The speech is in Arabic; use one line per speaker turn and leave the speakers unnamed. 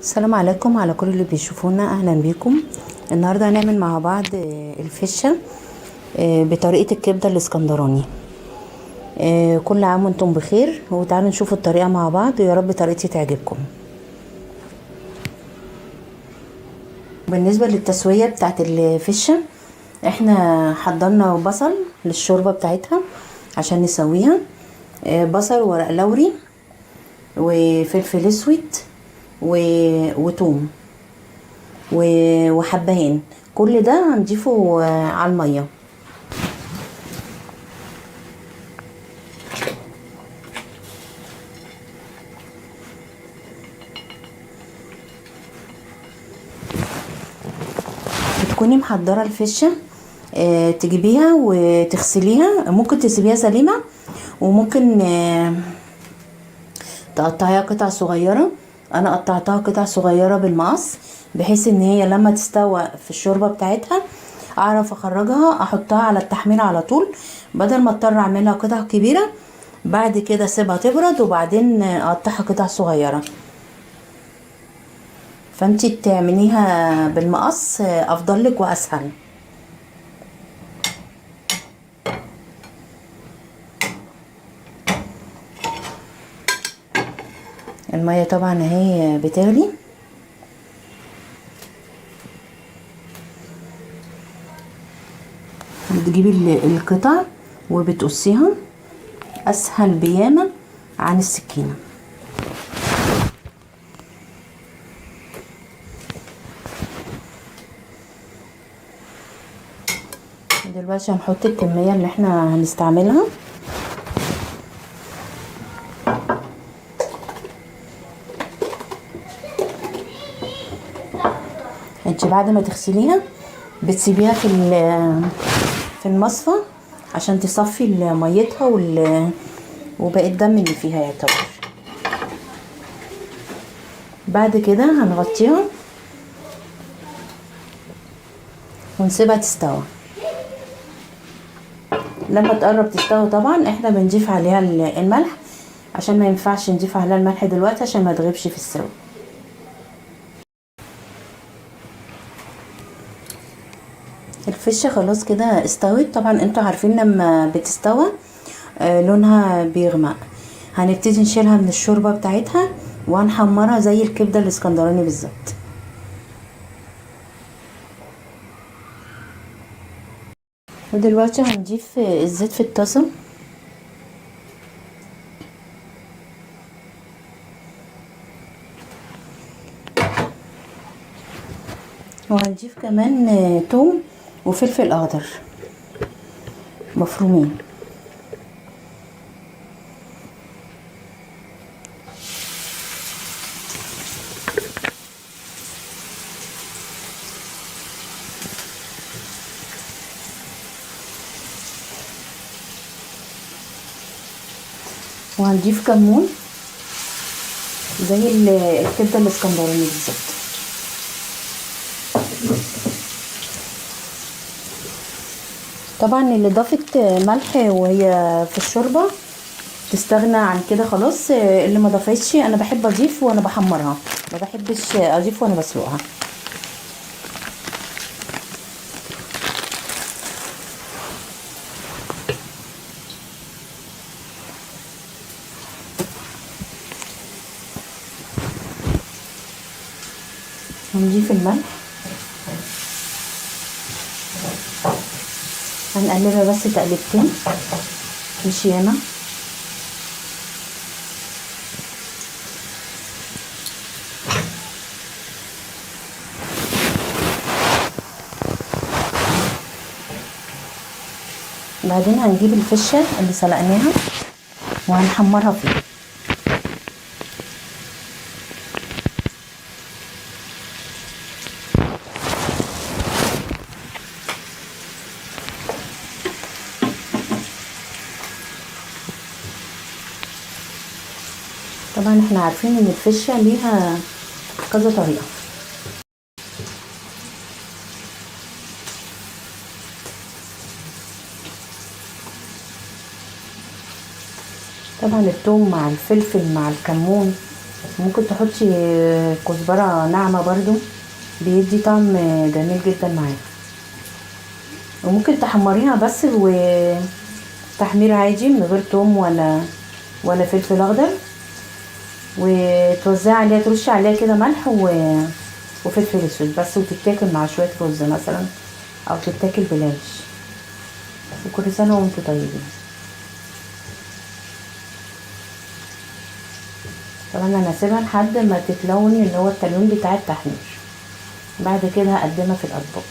السلام عليكم على كل اللي بيشوفونا، اهلا بيكم. النهارده هنعمل مع بعض الفشه بطريقه الكبده الاسكندراني. كل عام وانتم بخير، وتعالوا نشوف الطريقه مع بعض ويا رب طريقتي تعجبكم. بالنسبه للتسويه بتاعت الفشه، احنا حضرنا بصل للشوربه بتاعتها عشان نسويها. بصل ورق لوري وفلفل اسود وتوم وحبهان. كل ده هنضيفه على الميه. بتكوني محضره الفشه، تجيبيها وتغسليها. ممكن تسيبيها سليمه، وممكن تقطعيها قطع صغيره. انا قطعتها قطع صغيره بالمقص، بحيث ان هي لما تستوى في الشوربه بتاعتها اعرف اخرجها احطها على التحمير على طول، بدل ما اضطر اعملها قطع كبيره. بعد كده اسيبها تبرد وبعدين اقطعها قطع صغيره. فانتي تعمليها بالمقص افضل لك واسهل. الميه طبعا اهي بتغلي. بتجيبي القطع وبتقصيها اسهل بياما عن السكينه. دلوقتي هنحط الكميه اللي احنا هنستعملها. انت بعد ما تغسليها بتسيبيها في المصفى عشان تصفي ميتها وباقي الدم اللي فيها يعتبر. بعد كده هنغطيها ونسيبها تستوى. لما تقرب تستوى طبعا احنا بنضيف عليها الملح، عشان ما ينفعش نضيف عليها الملح دلوقتي عشان ما تغيبش في السوا. الفشه خلاص كده استوت. طبعا انتوا عارفين لما بتستوى لونها بيغمق. هنبتدي نشيلها من الشوربه بتاعتها وهنحمرها زي الكبده الاسكندراني بالظبط. ودلوقتي هنضيف الزيت في الطاسه، وهنضيف كمان توم وفلفل اخضر مفرومين. وهنضيف كمون زي الكبده الاسكندراني بالظبط. طبعا اللي ضافت ملح وهي في الشوربه تستغنى عن كده خلاص. اللي ما ضافتش انا بحب اضيف وانا بحمرها، ما بحبش اضيف وانا بسلقها. هنضيف الملح، هنقلبها بس تقلبتين مش ياما. بعدين هنجيب الفشه اللي سلقناها وهنحمرها فيه. طبعا احنا عارفين ان الفشه ليها كذا طريقه. طبعا الثوم مع الفلفل مع الكمون ممكن تحطي كزبرة ناعمة برضو، بيدي طعم جميل جدا معاها. وممكن تحمريها بس وتحمير عادي من غير توم ولا فلفل اخضر، وتوزعي عليها، ترشي عليها كده ملح وفلفل اسود بس، وتتاكل مع شويه رز مثلا، او تتاكل بالعيش. وكل سنه وانتم طيبين. طبعا انا هسيبها لحد ما تتلون، اللي هو التلوين بتاع التحمير. بعد كده هقدمها في الاطباق.